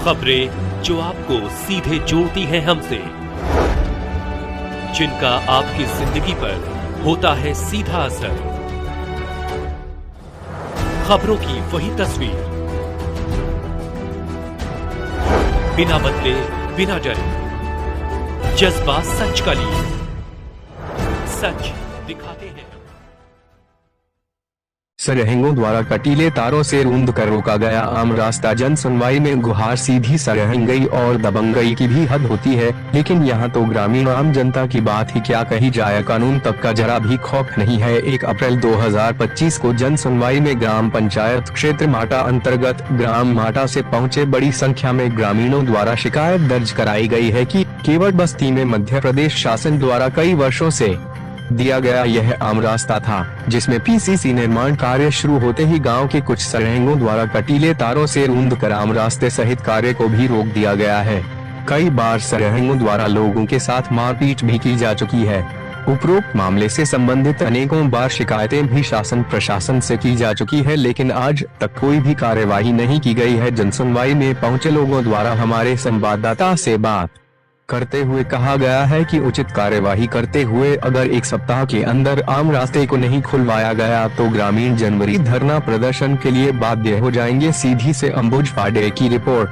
खबरें जो आपको सीधे जोड़ती हैं हमसे, जिनका आपकी जिंदगी पर होता है सीधा असर। खबरों की वही तस्वीर, बिना बदले बिना डरे, जज्बा सच का लिए, सच दिखाते हैं। सरहंगों द्वारा कटीले तारों से रूंध कर रोका गया आम रास्ता। जन सुनवाई में गुहार सीधी सरहंगई और दबंगई की भी हद होती है, लेकिन यहाँ तो ग्रामीण आम जनता की बात ही क्या कही जाए। कानून तक का जरा भी खौफ नहीं है। 1 अप्रैल 2025 को जन सुनवाई में ग्राम पंचायत क्षेत्र माटा अंतर्गत ग्राम माटा से पहुँचे बड़ी संख्या में ग्रामीणों द्वारा शिकायत दर्ज कराई गई है कि केवट बस्ती में मध्य प्रदेश शासन द्वारा कई वर्षों से दिया गया यह आम रास्ता था, जिसमें पीसीसी निर्माण कार्य शुरू होते ही गांव के कुछ सरहंगों द्वारा कटीले तारों से रूंध कर आम रास्ते सहित कार्य को भी रोक दिया गया है। कई बार सरहंगों द्वारा लोगों के साथ मारपीट भी की जा चुकी है। उपरोक्त मामले से संबंधित अनेकों बार शिकायतें भी शासन प्रशासन से की जा चुकी है, लेकिन आज तक कोई भी कार्यवाही नहीं की गई है। जनसुनवाई में पहुँचे लोगों द्वारा हमारे संवाददाता से बात करते हुए कहा गया है कि उचित कार्यवाही करते हुए अगर 1 सप्ताह के अंदर आम रास्ते को नहीं खुलवाया गया तो ग्रामीण जनवरी धरना प्रदर्शन के लिए बाध्य हो जाएंगे। सीधी से अंबुज पांडे की रिपोर्ट।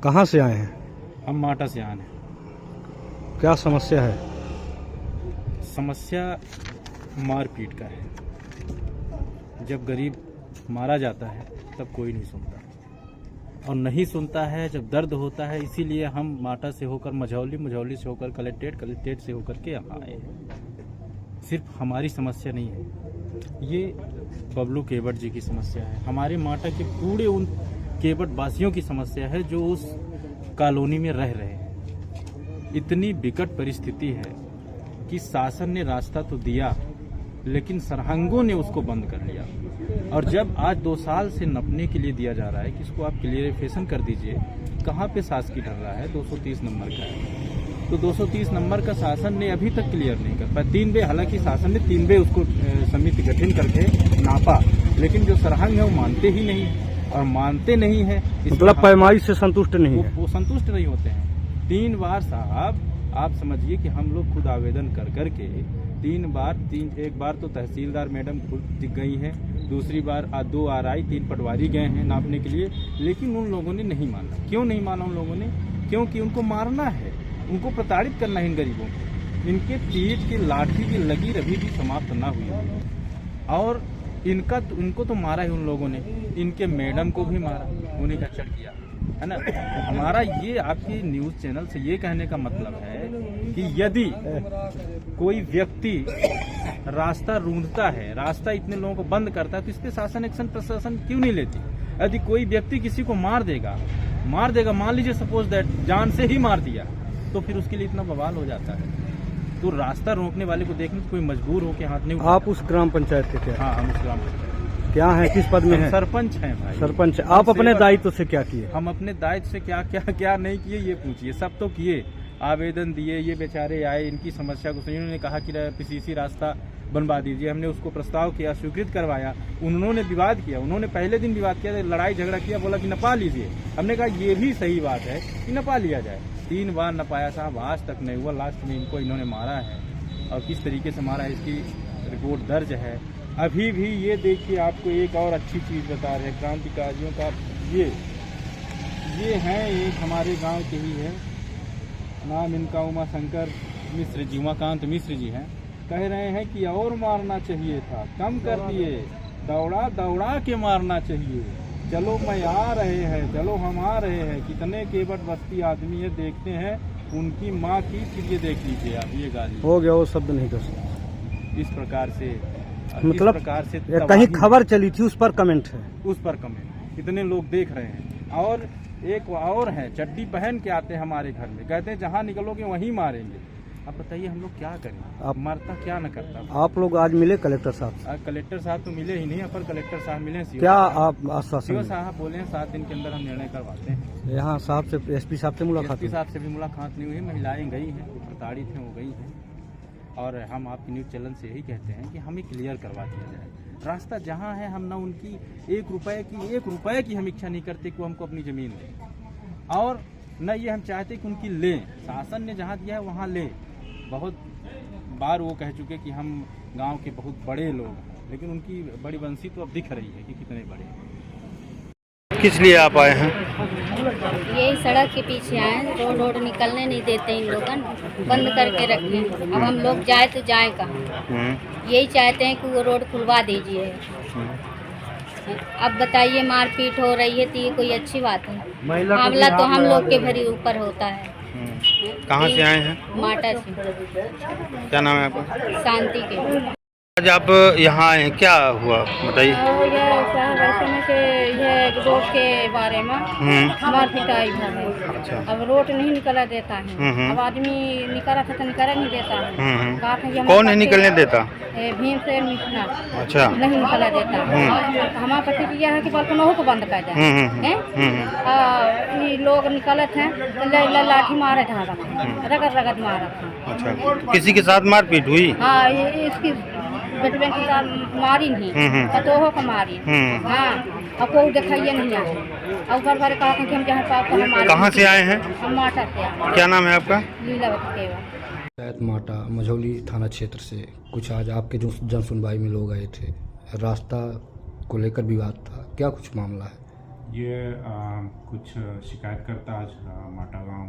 कहाँ से आए हैं? हम माटा से आए हैं। क्या समस्या है? समस्या मारपीट का है। जब गरीब मारा जाता है तब कोई नहीं सुनता, और नहीं सुनता है जब दर्द होता है। इसीलिए हम माटा से होकर मझौली, मझौली से होकर कलेक्ट्रेट, कलेक्ट्रेट से होकर के यहाँ आए हैं। सिर्फ हमारी समस्या नहीं है, ये बबलू केवट जी की समस्या है। हमारे माटा के पूरे उन केवट वासियों की समस्या है जो उस कॉलोनी में रह रहे हैं। इतनी विकट परिस्थिति है कि शासन ने रास्ता तो दिया, लेकिन सरहंगों ने उसको बंद कर लिया। और जब आज 2 साल से नपने के लिए दिया जा रहा है कि इसको आप क्लियरिफिकेशन कर दीजिए, कहाँ पे शासकीय ठहर रहा है? 230 नंबर का है, तो 230 नंबर का शासन ने अभी तक क्लियर नहीं कर पाया। 3 बे, हालांकि शासन ने 3 बे उसको समिति गठन करके नापा, लेकिन जो सरहंग है वो मानते ही नहीं, और मानते नहीं है मतलब पैमाइश से संतुष्ट नहीं है। वो संतुष्ट नहीं होते हैं। 3 बार साहब, आप समझिए कि हम लोग खुद आवेदन कर करके 3 बार, एक बार तो तहसीलदार मैडम खुद दिख गई हैं, दूसरी बार 2 RI, 3 पटवारी गए हैं नापने के लिए, लेकिन उन लोगों ने नहीं माना। क्यों नहीं माना उन लोगों ने? क्योंकि उनको मारना है, उनको प्रताड़ित करना है इन गरीबों को। इनके तेज की लाठी की लकीर अभी भी समाप्त ना हुई है, और इनको तो मारा है उन लोगों ने। इनके मैडम को भी मारा, उन्हीं का चढ़ किया है ना। हमारा ये आपकी न्यूज चैनल से ये कहने का मतलब है कि यदि कोई व्यक्ति रास्ता रूंधता है, रास्ता इतने लोगों को बंद करता है, तो इस पे शासन एक्शन प्रशासन क्यों नहीं लेती? यदि कोई व्यक्ति किसी को मार देगा, मान लीजिए सपोज दैट जान से ही मार दिया, तो फिर उसके लिए इतना बवाल हो जाता है। तो रास्ता रोकने वाले को देखने कोई मजबूर हो के हाथ नहीं उठाता। आप उस ग्राम पंचायत के थे? हाँ, हम उस ग्राम पंचायत क्या है, किस पद में है? सरपंच हैं भाई। सरपंच। आप अपने दायित्व से क्या किए? हम अपने दायित्व से क्या नहीं किए ये पूछिए। सब तो किए, आवेदन दिए, ये बेचारे आए, इनकी समस्या को सुनिए। उन्होंने कहा कि पीसीसी रास्ता बनवा दीजिए, हमने उसको प्रस्ताव किया, स्वीकृत करवाया। उन्होंने विवाद किया, उन्होंने पहले दिन विवाद किया, लड़ाई झगड़ा किया, बोला कि नपा लीजिए। हमने कहा ये भी सही बात है कि नपा लिया जाए। 3 बार नपाया साहब, आज तक नहीं हुआ। लास्ट में इन्होंने मारा है, और किस तरीके से मारा है इसकी रिपोर्ट दर्ज है। अभी भी ये देखिए, आपको एक और अच्छी चीज़ बता रहे हैं क्रांतिकारियों का। ये हैं, एक हमारे गांव के ही है, नाम इनका उमाशंकर मिश्र जी, उमाकांत मिश्र जी हैं। कह रहे हैं कि और मारना चाहिए था, कम कर दिए, दौड़ा दौड़ा के मारना चाहिए। चलो मैं आ रहे हैं, चलो हम आ रहे हैं। कितने केवट बस्ती आदमी है, देखते हैं उनकी माँ की, फिर ये देख लीजिए आप, ये गाली हो गया, वो शब्द नहीं कर सकते। इस प्रकार से, मतलब कहीं खबर चली थी, उस पर कमेंट है, उस पर कमेंट इतने लोग देख रहे हैं। और एक और है, चड्डी पहन के आते हैं हमारे घर में, कहते हैं जहाँ निकलोगे वहीं मारेंगे। अब बताइए हम लोग क्या करें? आप मरता क्या न करता। आप लोग आज मिले कलेक्टर साहब? कलेक्टर साहब तो मिले ही नहीं, अपर कलेक्टर साहब मिले। क्या आप आश्वासन? साहब बोले हैं 7 दिन के अंदर हम निर्णय करवाते हैं। यहाँ साहब से, एसपी साहब से मुलाकात? एसपी साहब से भी मुलाकात नहीं हुई। महिलाएं गई हैं, प्रताड़ित हैं, वो गई हैं। और हम आपकी न्यूज़ चैनल से यही कहते हैं कि हमें क्लियर करवा दिया जाए। रास्ता जहाँ है, हम ना उनकी एक रुपए की हम इच्छा नहीं करते कि वो हमको अपनी ज़मीन दें, और न ये हम चाहते कि उनकी लें। शासन ने जहाँ दिया है वहाँ लें। बहुत बार वो कह चुके कि हम गांव के बहुत बड़े लोग हैं, लेकिन उनकी बड़ी बंसी तो अब दिख रही है कि कितने बड़े हैं। किस लिए आप आए हैं? यही सड़क के पीछे आए हैं। रोड निकलने नहीं देते इन लोगन, बंद करके रखे हैं। अब हम लोग जाए तो जाए कहाँ? यही चाहते हैं कि वो रोड खुलवा दीजिए। अब बताइए, मारपीट हो रही है तो ये कोई अच्छी बात है? मामला तो हम लोग के भरी ऊपर होता है। कहाँ से आए हैं? माटा से। क्या नाम है आपका? शांति के। आज आप यहाँ आए हैं, क्या हुआ बताइए? ये रोड के बारे में मारपीट आई है। अच्छा। अब रोड नहीं निकला देता है। अब आदमी निकला था तो निकला नहीं देता है। कौन नहीं निकलने देता? भीम से मिश्रा। अच्छा। नहीं निकला देता है। हमारा प्रतिक्रिया है कि बालकनों को बंद कर जाए। ये लोग निकलत हैं तो लाठी मारे था, रगड़ मारा था। अच्छा, किसी के साथ मारपीट हुई? हाँ, इसकी बेटबे के साथ मारी नहीं, पतोहो को मारी। हाँ, अब कोई दिखाइए नहीं आए। और घर भर कहा कि हम जहाँ पाप हमारे। कहाँ से आए हैं? हम माटा से आए। क्या नाम है आपका? लीलावती केवा। पंचायत माटा मझौली थाना क्षेत्र से कुछ आज आपके जो जन सुनवाई में लोग आए थे, रास्ता को लेकर विवाद था, क्या कुछ मामला है? ये कुछ शिकायतकर्ता आज माटा गांव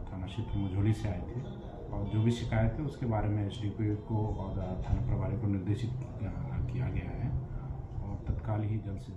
थाना क्षेत्र मझौली से आए थे, और जो भी शिकायत है उसके बारे में एसडीपीओ को और थाना प्रभारी को निर्देशित किया गया है, और तत्काल ही जल्द से